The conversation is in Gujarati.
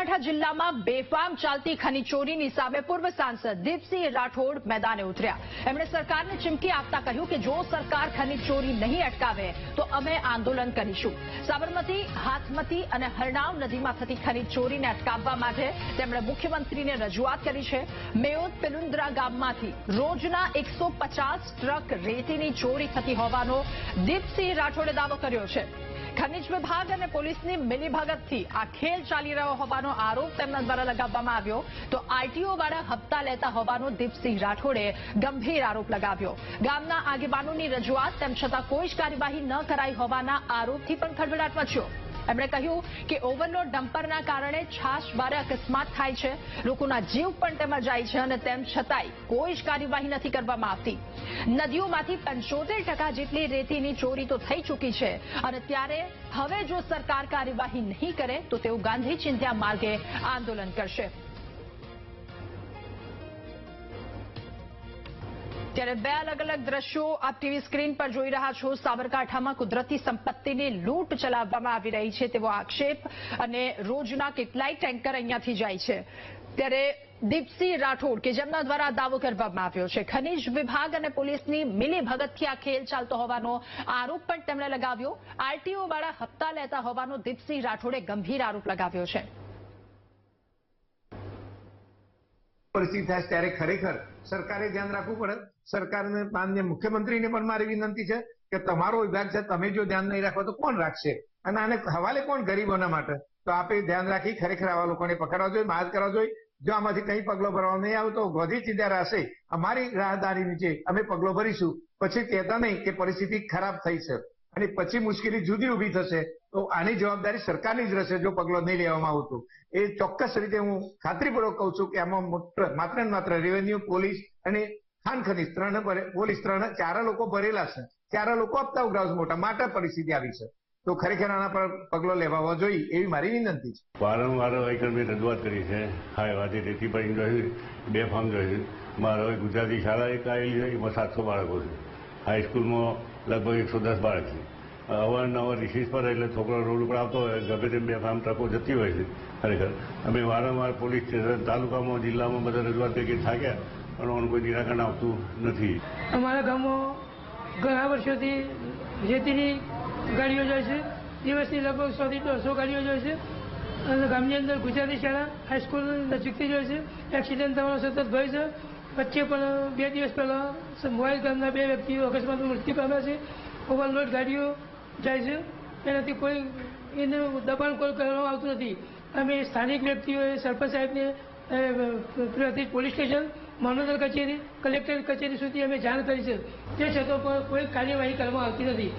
સાબરકાંઠા જિલ્લામાં બેફામ ચાલતી ખનીજ ચોરીની સામે પૂર્વ સાંસદ દીપસિંહ રાઠોડ મેદાને ઉતર્યા। એમણે સરકારને ચીમકી આપતા કહ્યું કે જો સરકાર ખનીજ ચોરી નહીં અટકાવે તો અમે આંદોલન કરીશું। સાબરમતી, હાથમતી અને હરનાવ નદીમાં થતી ખનીજ ચોરીને અટકાવવા માટે તેમણે મુખ્યમંત્રીને રજૂઆત કરી છે। મેયોદ પેલુન્દ્રા ગામમાંથી રોજના 150 ટ્રક રેતીની ચોરી થતી હોવાનો દીપસિંહ રાઠોડે દાવો કર્યો છે। ખનીજ વિભાગ અને પોલીસની મિલીભગતથી આ ખેલ ચાલી રહ્યો હોવાનો આરોપ તેમના દ્વારા લગાવવામાં આવ્યો તો આરટીઓ વાળા હપ્તા લેતા હોવાનો દીપસિંહ રાઠોડે ગંભીર આરોપ લગાવ્યો। ગામના આગેવાનોની રજૂઆત તેમ છતાં કોઈ જ કાર્યવાહી ન કરાઈ હોવાના આરોપથી પણ ખળભળાટ મચ્યો। એમણે કહ્યું કે ઓવરલોડ ડમ્પરના કારણે છાશબારે અકસ્માત થાય છે, લોકોના જીવ પણ તેમાં જાય છે અને તેમ છતાંય કોઈ જ કાર્યવાહી નથી કરવામાં આવતી। નદીઓમાંથી 75% જેટલી રેતીની ચોરી તો થઈ ચૂકી છે અને ત્યારે હવે જો સરકાર કાર્યવાહી નહીં કરે તો તેઓ ગાંધી ચિંધ્યા માર્ગે આંદોલન કરશે। ત્યારે બે અલગ અલગ દ્રશ્યો આપ ટીવી સ્ક્રીન પર જોઈ રહ્યા છો। સાબરકાંઠામાં કુદરતી સંપત્તિની લૂંટ ચલાવવામાં આવી રહી છે તેવો આક્ષેપ અને રોજના કેટલાય ટેન્કર અહીંયાથી જાય છે। ત્યારે દીપસિંહ રાઠોડ કે જેમના દ્વારા દાવો કરવામાં આવ્યો છે ખનીજ વિભાગ અને પોલીસની મિલીભગતથી આ ખેલ ચાલતો હોવાનો આરોપ પણ તેમણે લગાવ્યો। આરટીઓ વાળા હપ્તા લેતા હોવાનો દીપસિંહ રાઠોડે ગંભીર આરોપ લગાવ્યો છે। પરિસ્થિતિ થાય ત્યારે ખરેખર સરકારે ધ્યાન રાખવું પડે। સરકારને માનનીય મુખ્યમંત્રીને પણ મારી વિનંતી છે કે તમારો વિભાગ છે, તમે જો ધ્યાન નહીં રાખો તો કોણ રાખશે અને આને હવાલે કોણ ગરીબોના માટે? તો આપણે ધ્યાન રાખી ખરેખર આવા લોકોને પકડવા જોઈએ, માર કરવા જોઈએ। જો આમાંથી કંઈ પગલો ભરવા નહીં આવે તો ગાંધી ચિંધ્યા હશે અમારી રાહદારી નીચે અમે પગલો ભરીશું। પછી કહેતા નહીં કે પરિસ્થિતિ ખરાબ થઈ છે અને પછી મુશ્કેલી જુદી ઉભી થશે તો આની જવાબદારી સરકારની જ રહેશે જો પગલો નહીં લેવામાં આવતો। એ ચોક્કસ રીતે હું ખાતરીપૂર્વક કહું છું કે આમાં માત્ર ને માત્ર રેવન્યુ, પોલીસ અને ખાન ખનીજ પોલીસ ચાર લોકો ભરેલા છે, ચાર લોકો હપ્તા ઉઘરાવે મોટા માટે પરિસ્થિતિ આવી છે। તો ખરેખર આના પર પગલો લેવા જોઈએ એવી મારી વિનંતી છે। વારંવાર મેં રજૂઆત કરી છે। હા, વાત રેતી પર જોયું, બેફામ જોયું। મારે ગુજરાતી શાળા એક આવેલી છે, એમાં 700 બાળકો છે। હાઈસ્કૂલમાં લગભગ 110 બાળક છે। અવારનવાર રિસીઝ પર એટલે છોકરો રોડ ઉપર આવતો હોય ગમે તેમ બેફામ ટ્રકો જતી હોય છે। ખરેખર અમે વારંવાર પોલીસ સ્ટેશન, તાલુકામાં, જિલ્લામાં બધા રજૂઆત કરી થાક્યા પણ આનું કોઈ નિરાકરણ આવતું નથી। અમારા ગામમાં ઘણા વર્ષોથી રેતીની ગાડીઓ જાય છે, દિવસની લગભગ 100 થી 150 ગાડીઓ જાય છે અને ગામની અંદર ગુજરાતી શાળા, હાઈસ્કૂલ નજીકથી જાય છે। એક્સિડન્ટ થવાનો સતત ભય છે। વચ્ચે પણ 2 દિવસ પહેલા મોબાઈલ ગામના 2 વ્યક્તિઓ અકસ્માતમાં મૃત્યુ પામ્યા છે। ઓવરલોડ ગાડીઓ જાય છે, એનાથી કોઈ એનું દબાણ કોઈ કરવામાં આવતું નથી। અમે સ્થાનિક વ્યક્તિઓએ સરપંચ સાહેબને પોલીસ સ્ટેશન, મામલતદાર કચેરી, કલેક્ટર કચેરી સુધી અમે જાણ કરી છે, તે છતાં પણ કોઈ કાર્યવાહી કરવામાં આવતી નથી।